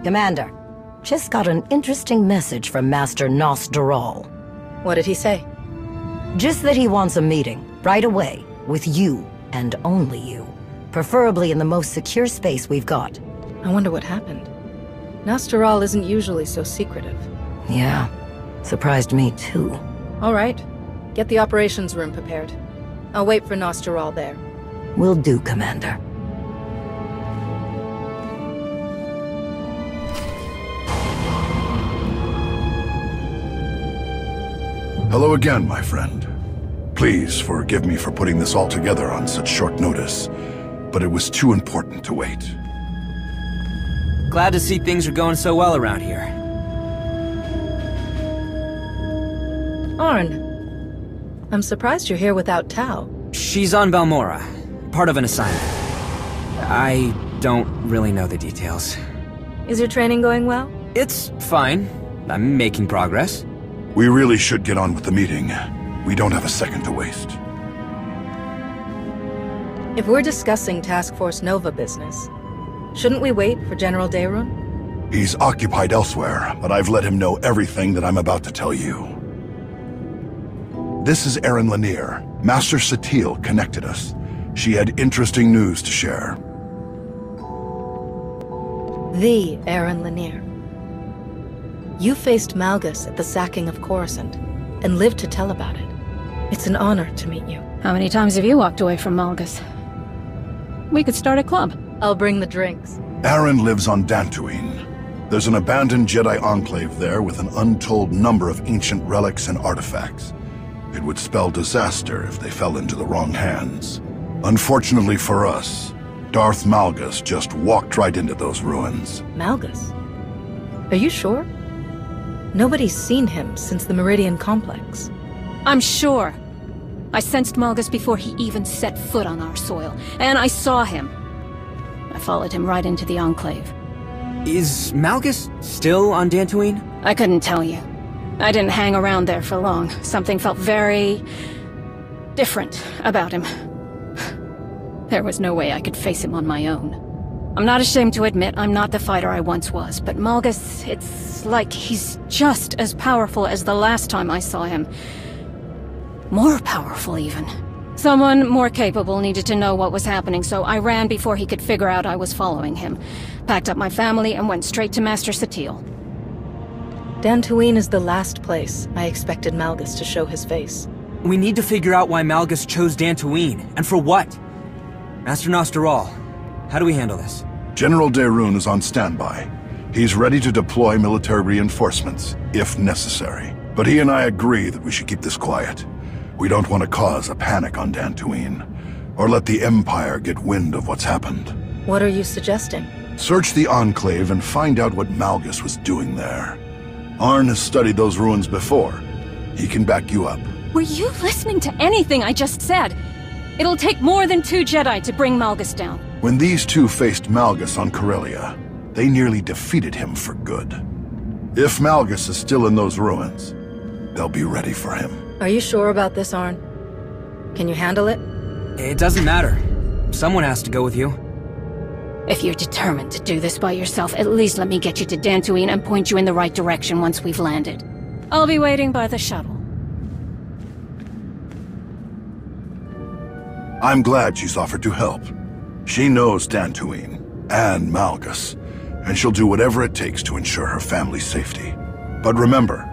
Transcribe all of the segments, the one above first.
Commander, just got an interesting message from Master Nostral. What did he say? Just that he wants a meeting, right away, with you, and only you. Preferably in the most secure space we've got. I wonder what happened. Nostral isn't usually so secretive. Yeah, surprised me too. All right, get the operations room prepared. I'll wait for Nostral there. Will do, Commander. Hello again, my friend. Please forgive me for putting this all together on such short notice, but it was too important to wait. Glad to see things are going so well around here. Aryn, I'm surprised you're here without Tau. She's on Valmora, part of an assignment. I don't really know the details. Is your training going well? It's fine. I'm making progress. We really should get on with the meeting. We don't have a second to waste. If we're discussing Task Force Nova business, shouldn't we wait for General Daerun? He's occupied elsewhere, but I've let him know everything that I'm about to tell you. This is Aryn Leneer. Master Satele connected us. She had interesting news to share. The Aryn Leneer. You faced Malgus at the sacking of Coruscant, and lived to tell about it. It's an honor to meet you. How many times have you walked away from Malgus? We could start a club. I'll bring the drinks. Aryn lives on Dantooine. There's an abandoned Jedi Enclave there with an untold number of ancient relics and artifacts. It would spell disaster if they fell into the wrong hands. Unfortunately for us, Darth Malgus just walked right into those ruins. Malgus? Are you sure? Nobody's seen him since the Meridian Complex. I'm sure. I sensed Malgus before he even set foot on our soil, and I saw him. I followed him right into the Enclave. Is Malgus still on Dantooine? I couldn't tell you. I didn't hang around there for long. Something felt very different about him. There was no way I could face him on my own. I'm not ashamed to admit I'm not the fighter I once was, but Malgus, it's like he's just as powerful as the last time I saw him. More powerful, even. Someone more capable needed to know what was happening, so I ran before he could figure out I was following him. Packed up my family and went straight to Master Satele. Dantooine is the last place I expected Malgus to show his face. We need to figure out why Malgus chose Dantooine, and for what. Master Nostral, how do we handle this? General Daerun is on standby. He's ready to deploy military reinforcements, if necessary. But he and I agree that we should keep this quiet. We don't want to cause a panic on Dantooine, or let the Empire get wind of what's happened. What are you suggesting? Search the Enclave and find out what Malgus was doing there. Aryn has studied those ruins before. He can back you up. Were you listening to anything I just said? It'll take more than 2 Jedi to bring Malgus down. When these two faced Malgus on Corellia, they nearly defeated him for good. If Malgus is still in those ruins, they'll be ready for him. Are you sure about this, Aryn? Can you handle it? It doesn't matter. Someone has to go with you. If you're determined to do this by yourself, at least let me get you to Dantooine and point you in the right direction once we've landed. I'll be waiting by the shuttle. I'm glad she's offered to help. She knows Dantooine and Malgus, and she'll do whatever it takes to ensure her family's safety. But remember,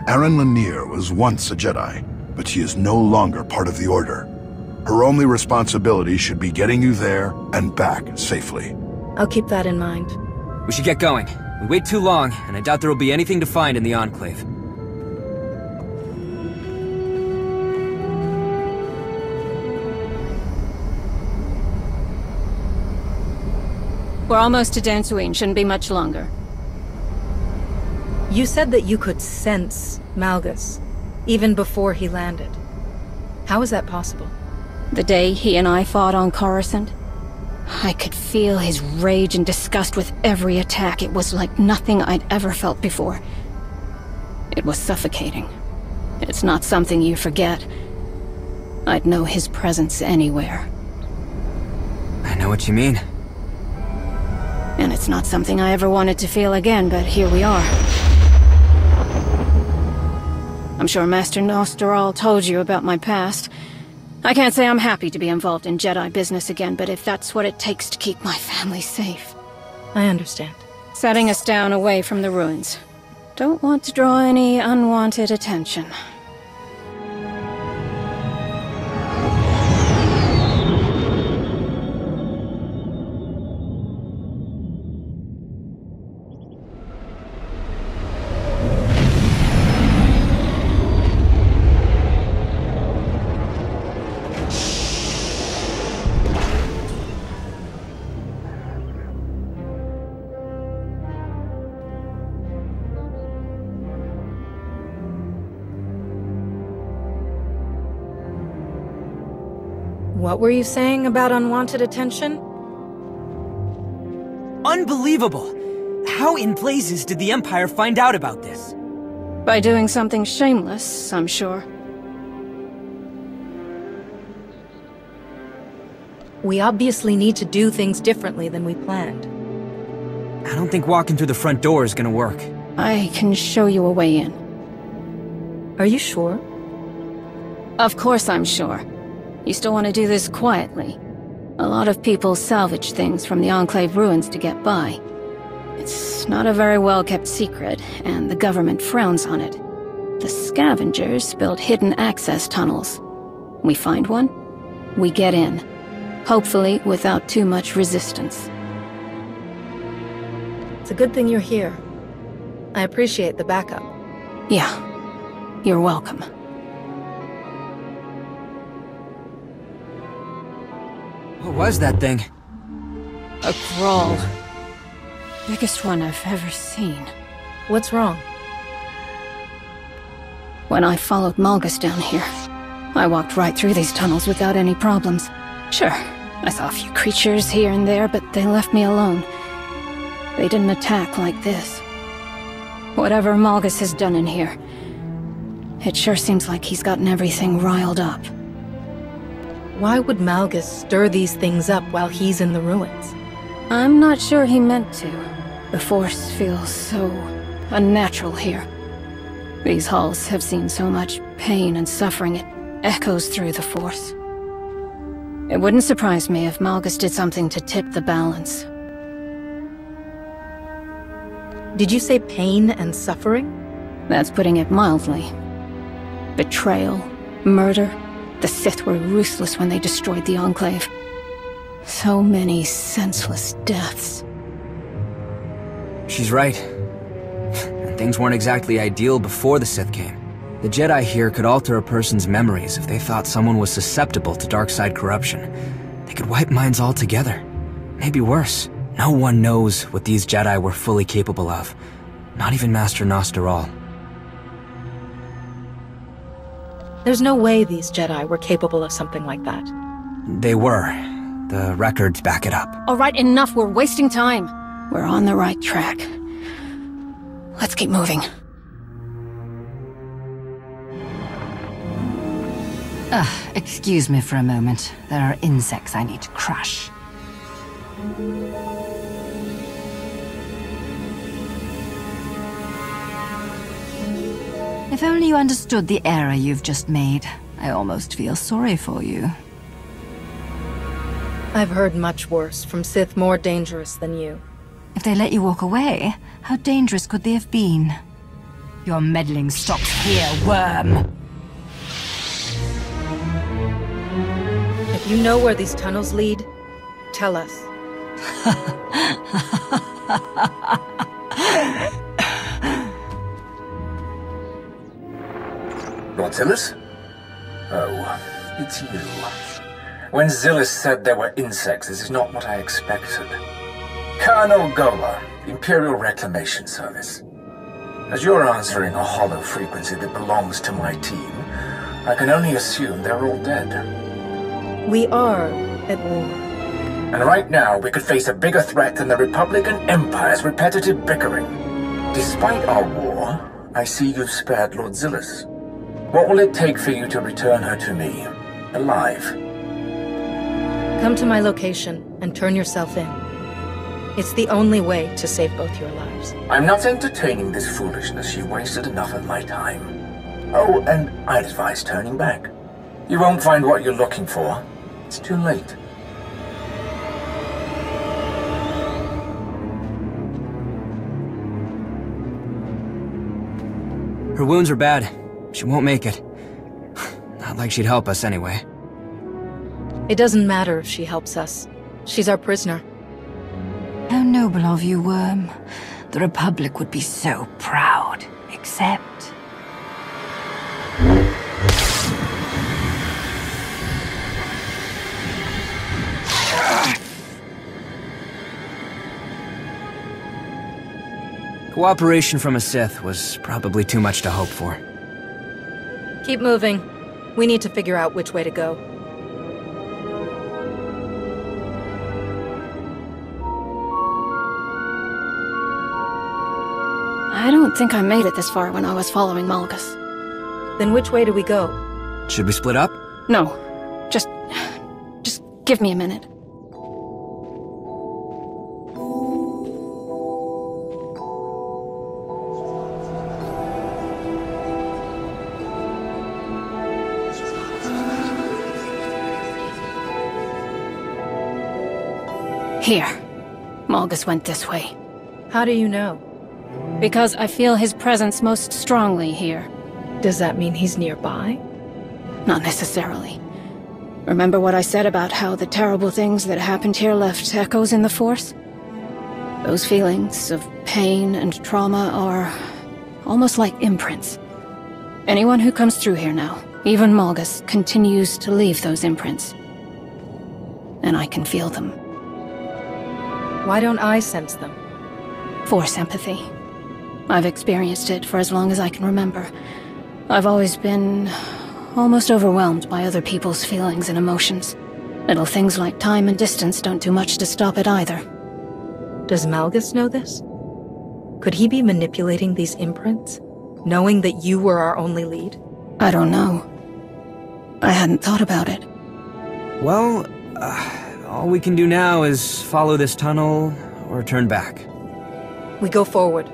Aryn Leneer was once a Jedi, but she is no longer part of the Order. Her only responsibility should be getting you there and back safely. I'll keep that in mind. We should get going. We wait too long, and I doubt there will be anything to find in the Enclave. We're almost to Dantooine, shouldn't be much longer. You said that you could sense Malgus, even before he landed. How is that possible? The day he and I fought on Coruscant, I could feel his rage and disgust with every attack. It was like nothing I'd ever felt before. It was suffocating. It's not something you forget. I'd know his presence anywhere. I know what you mean. And it's not something I ever wanted to feel again, but here we are. I'm sure Master Nosteral told you about my past. I can't say I'm happy to be involved in Jedi business again, but if that's what it takes to keep my family safe. I understand. Setting us down away from the ruins. Don't want to draw any unwanted attention. What were you saying about unwanted attention? Unbelievable! How in blazes did the Empire find out about this? By doing something shameless, I'm sure. We obviously need to do things differently than we planned. I don't think walking through the front door is gonna work. I can show you a way in. Are you sure? Of course I'm sure. You still want to do this quietly. A lot of people salvage things from the Enclave ruins to get by. It's not a very well-kept secret, and the government frowns on it. The scavengers build hidden access tunnels. We find one, we get in. Hopefully without too much resistance. It's a good thing you're here. I appreciate the backup. Yeah, you're welcome. What was that thing? A crawl. Biggest one I've ever seen. What's wrong? When I followed Malgus down here, I walked right through these tunnels without any problems. Sure, I saw a few creatures here and there, but they left me alone. They didn't attack like this. Whatever Malgus has done in here, it sure seems like he's gotten everything riled up. Why would Malgus stir these things up while he's in the ruins? I'm not sure he meant to. The Force feels so unnatural here. These halls have seen so much pain and suffering, it echoes through the Force. It wouldn't surprise me if Malgus did something to tip the balance. Did you say pain and suffering? That's putting it mildly. Betrayal, murder. The Sith were ruthless when they destroyed the Enclave. So many senseless deaths. She's right. And things weren't exactly ideal before the Sith came. The Jedi here could alter a person's memories if they thought someone was susceptible to dark side corruption. They could wipe minds altogether. Maybe worse. No one knows what these Jedi were fully capable of. Not even Master Nosteral. There's no way these Jedi were capable of something like that. They were. The records back it up. All right, enough. We're wasting time. We're on the right track. Let's keep moving. Excuse me for a moment. There are insects I need to crush. If only you understood the error you've just made. I almost feel sorry for you. I've heard much worse from Sith more dangerous than you. If they let you walk away, how dangerous could they have been? Your meddling stops here, worm! If you know where these tunnels lead, tell us. Lord Zillus? Oh, it's you. When Zillus said there were insects, this is not what I expected. Colonel Gola, Imperial Reclamation Service. As you're answering a hollow frequency that belongs to my team, I can only assume they're all dead. We are at war. And right now, we could face a bigger threat than the Republic and Empire's repetitive bickering. Despite our war, I see you've spared Lord Zillus. What will it take for you to return her to me, alive? Come to my location and turn yourself in. It's the only way to save both your lives. I'm not entertaining this foolishness. You wasted enough of my time. Oh, and I'd advise turning back. You won't find what you're looking for. It's too late. Her wounds are bad. She won't make it. Not like she'd help us anyway. It doesn't matter if she helps us. She's our prisoner. How noble of you, Worm. The Republic would be so proud. Except... Cooperation from a Sith was probably too much to hope for. Keep moving. We need to figure out which way to go. I don't think I made it this far when I was following Malgus. Then which way do we go? Should we split up? No. Just give me a minute. Here. Malgus went this way. How do you know? Because I feel his presence most strongly here. Does that mean he's nearby? Not necessarily. Remember what I said about how the terrible things that happened here left echoes in the Force? Those feelings of pain and trauma are almost like imprints. Anyone who comes through here now, even Malgus, continues to leave those imprints. And I can feel them. Why don't I sense them? Force empathy. I've experienced it for as long as I can remember. I've always been almost overwhelmed by other people's feelings and emotions. Little things like time and distance don't do much to stop it either. Does Malgus know this? Could he be manipulating these imprints, knowing that you were our only lead? I don't know. I hadn't thought about it. Well, all we can do now is follow this tunnel or turn back. We go forward.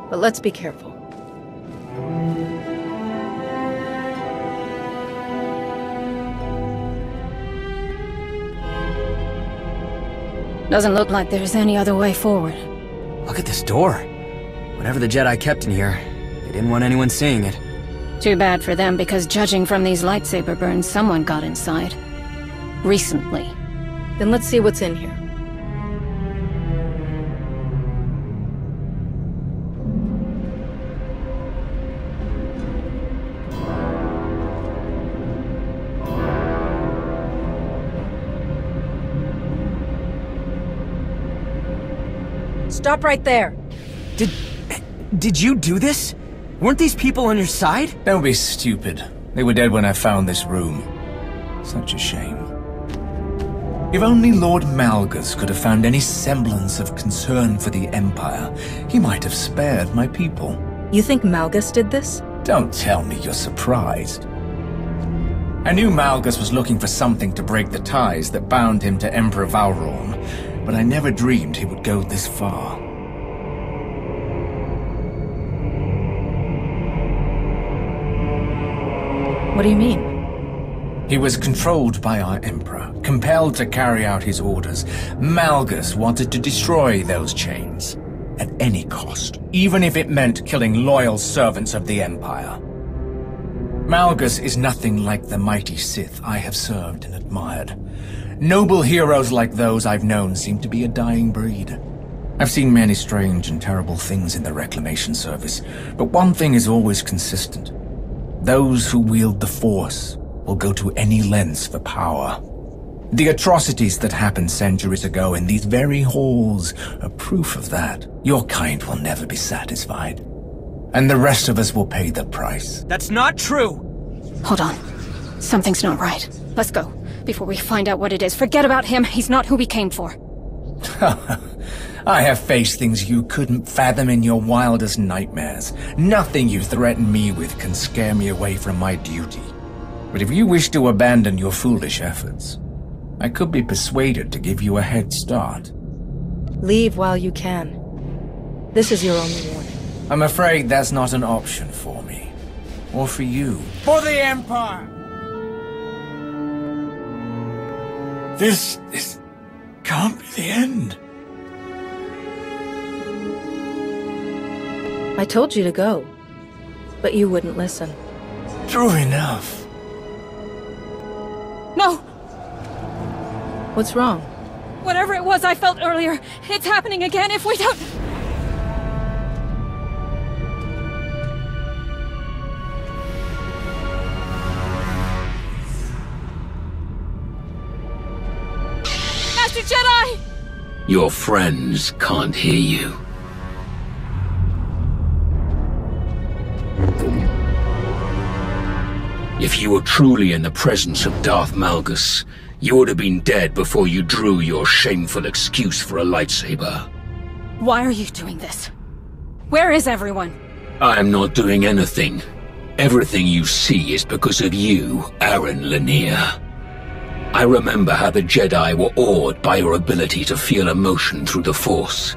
But let's be careful. Doesn't look like there's any other way forward. Look at this door. Whatever the Jedi kept in here, they didn't want anyone seeing it. Too bad for them, because judging from these lightsaber burns, someone got inside. Recently. Then let's see what's in here. Stop right there! Did you do this? Weren't these people on your side? Don't be stupid. They were dead when I found this room. Such a shame. If only Lord Malgus could have found any semblance of concern for the Empire, he might have spared my people. You think Malgus did this? Don't tell me you're surprised. I knew Malgus was looking for something to break the ties that bound him to Emperor Valron, but I never dreamed he would go this far. What do you mean? He was controlled by our Emperor, compelled to carry out his orders. Malgus wanted to destroy those chains, at any cost, even if it meant killing loyal servants of the Empire. Malgus is nothing like the mighty Sith I have served and admired. Noble heroes like those I've known seem to be a dying breed. I've seen many strange and terrible things in the Reclamation Service, but one thing is always consistent. Those who wield the Force will go to any lengths for power. The atrocities that happened centuries ago in these very halls are proof of that. Your kind will never be satisfied. And the rest of us will pay the price. That's not true! Hold on. Something's not right. Let's go, before we find out what it is. Forget about him. He's not who we came for. I have faced things you couldn't fathom in your wildest nightmares. Nothing you threaten me with can scare me away from my duty. But if you wish to abandon your foolish efforts, I could be persuaded to give you a head start. Leave while you can. This is your only warning. I'm afraid that's not an option for me. Or for you. For the Empire! This can't be the end. I told you to go, but you wouldn't listen. True enough. No! What's wrong? Whatever it was I felt earlier, it's happening again if we don't... Master Jedi! Your friends can't hear you. If you were truly in the presence of Darth Malgus, you would have been dead before you drew your shameful excuse for a lightsaber. Why are you doing this? Where is everyone? I am not doing anything. Everything you see is because of you, Aryn Leneer. I remember how the Jedi were awed by your ability to feel emotion through the Force.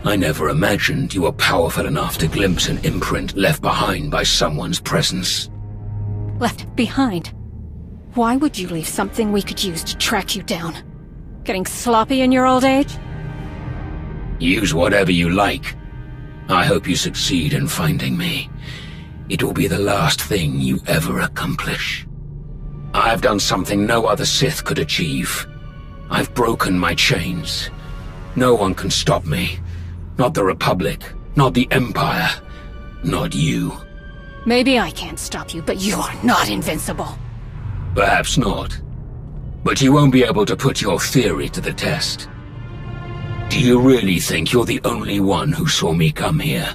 I never imagined you were powerful enough to glimpse an imprint left behind by someone's presence. Left behind? Why would you leave something we could use to track you down? Getting sloppy in your old age? Use whatever you like. I hope you succeed in finding me. It will be the last thing you ever accomplish. I've done something no other Sith could achieve. I've broken my chains. No one can stop me. Not the Republic, not the Empire, not you. Maybe I can't stop you, but you are not invincible. Perhaps not. But you won't be able to put your theory to the test. Do you really think you're the only one who saw me come here?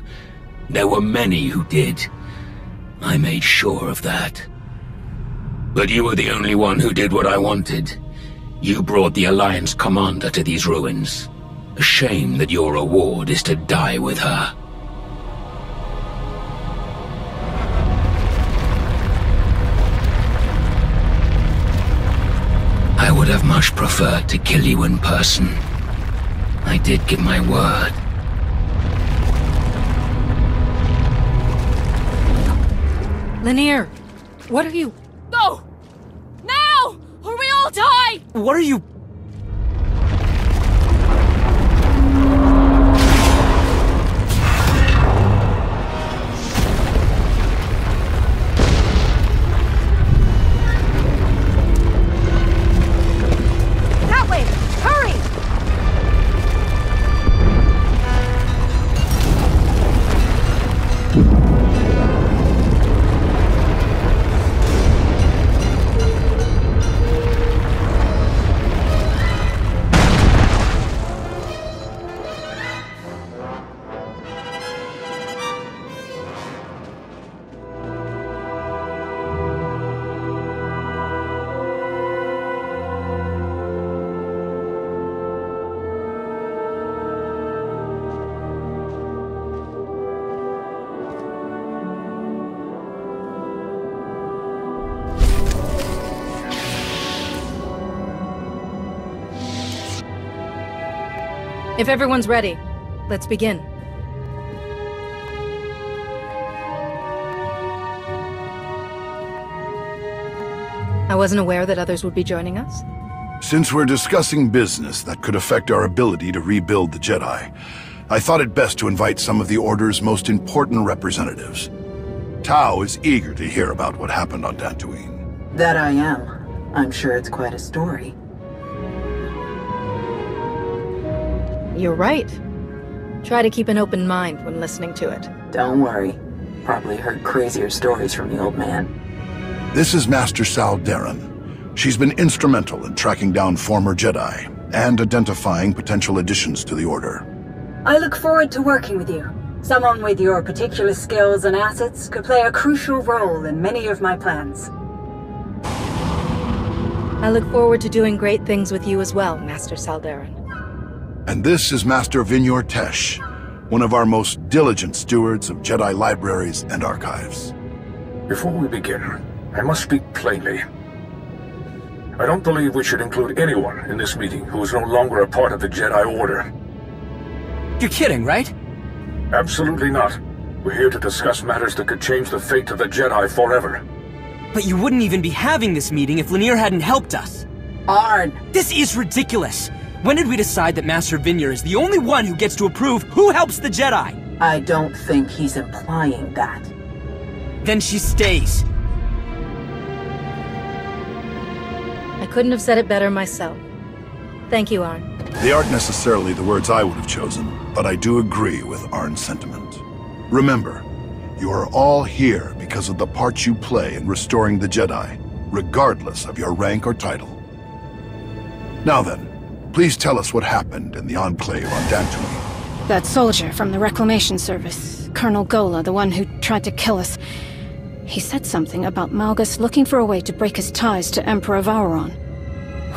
There were many who did. I made sure of that. But you were the only one who did what I wanted. You brought the Alliance commander to these ruins. A shame that your reward is to die with her. I would have much preferred to kill you in person. I did give my word. Leneer, what are you... Go! Now! Or we all die! What are you... That way! Hurry! If everyone's ready, let's begin. I wasn't aware that others would be joining us. Since we're discussing business that could affect our ability to rebuild the Jedi, I thought it best to invite some of the Order's most important representatives. Tao is eager to hear about what happened on Dantooine. That I am. I'm sure it's quite a story. You're right. Try to keep an open mind when listening to it. Don't worry. Probably heard crazier stories from the old man. This is Master Saldarin. She's been instrumental in tracking down former Jedi and identifying potential additions to the Order. I look forward to working with you. Someone with your particular skills and assets could play a crucial role in many of my plans. I look forward to doing great things with you as well, Master Saldarin. And this is Master Vinyor Tesh, one of our most diligent stewards of Jedi libraries and archives. Before we begin, I must speak plainly. I don't believe we should include anyone in this meeting who is no longer a part of the Jedi Order. You're kidding, right? Absolutely not. We're here to discuss matters that could change the fate of the Jedi forever. But you wouldn't even be having this meeting if Leneer hadn't helped us. Aryn! This is ridiculous! When did we decide that Master Vinyar is the only one who gets to approve who helps the Jedi? I don't think he's implying that. Then she stays. I couldn't have said it better myself. Thank you, Aryn. They aren't necessarily the words I would have chosen, but I do agree with Aryn's sentiment. Remember, you are all here because of the part you play in restoring the Jedi, regardless of your rank or title. Now then, please tell us what happened in the Enclave on Dantooine. That soldier from the Reclamation Service, Colonel Gola, the one who tried to kill us. He said something about Malgus looking for a way to break his ties to Emperor Vauron.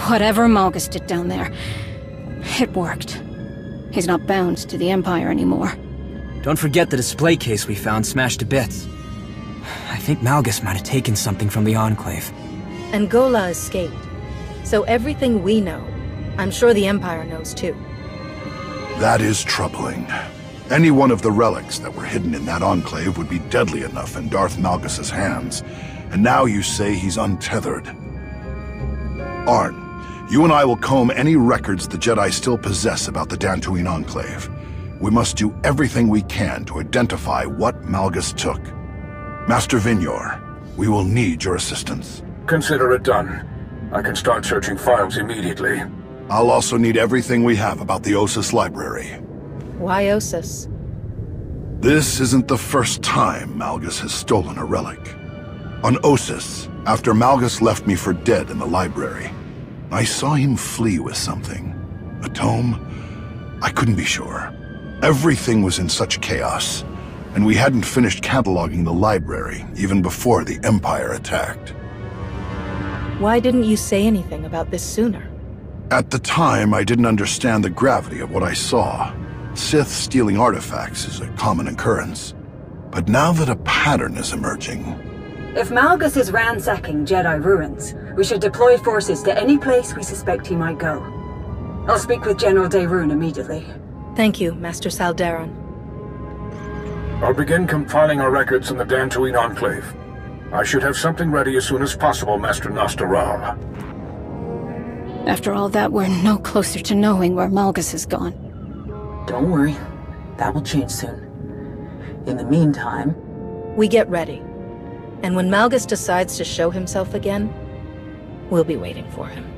Whatever Malgus did down there, it worked. He's not bound to the Empire anymore. Don't forget the display case we found smashed to bits. I think Malgus might have taken something from the Enclave. And Gola escaped. So everything we know, I'm sure the Empire knows too. That is troubling. Any one of the relics that were hidden in that Enclave would be deadly enough in Darth Malgus's hands. And now you say he's untethered. Aryn, you and I will comb any records the Jedi still possess about the Dantooine Enclave. We must do everything we can to identify what Malgus took. Master Vinyar, we will need your assistance. Consider it done. I can start searching files immediately. I'll also need everything we have about the Ossus library. Why Ossus? This isn't the first time Malgus has stolen a relic. On Ossus, after Malgus left me for dead in the library, I saw him flee with something. A tome? I couldn't be sure. Everything was in such chaos, and we hadn't finished cataloging the library even before the Empire attacked. Why didn't you say anything about this sooner? At the time, I didn't understand the gravity of what I saw. Sith stealing artifacts is a common occurrence. But now that a pattern is emerging... If Malgus is ransacking Jedi ruins, we should deploy forces to any place we suspect he might go. I'll speak with General Daerun immediately. Thank you, Master Saldaran. I'll begin compiling our records in the Dantooine Enclave. I should have something ready as soon as possible, Master Nostaral. After all that, we're no closer to knowing where Malgus has gone. Don't worry. That will change soon. In the meantime... We get ready. And when Malgus decides to show himself again, we'll be waiting for him.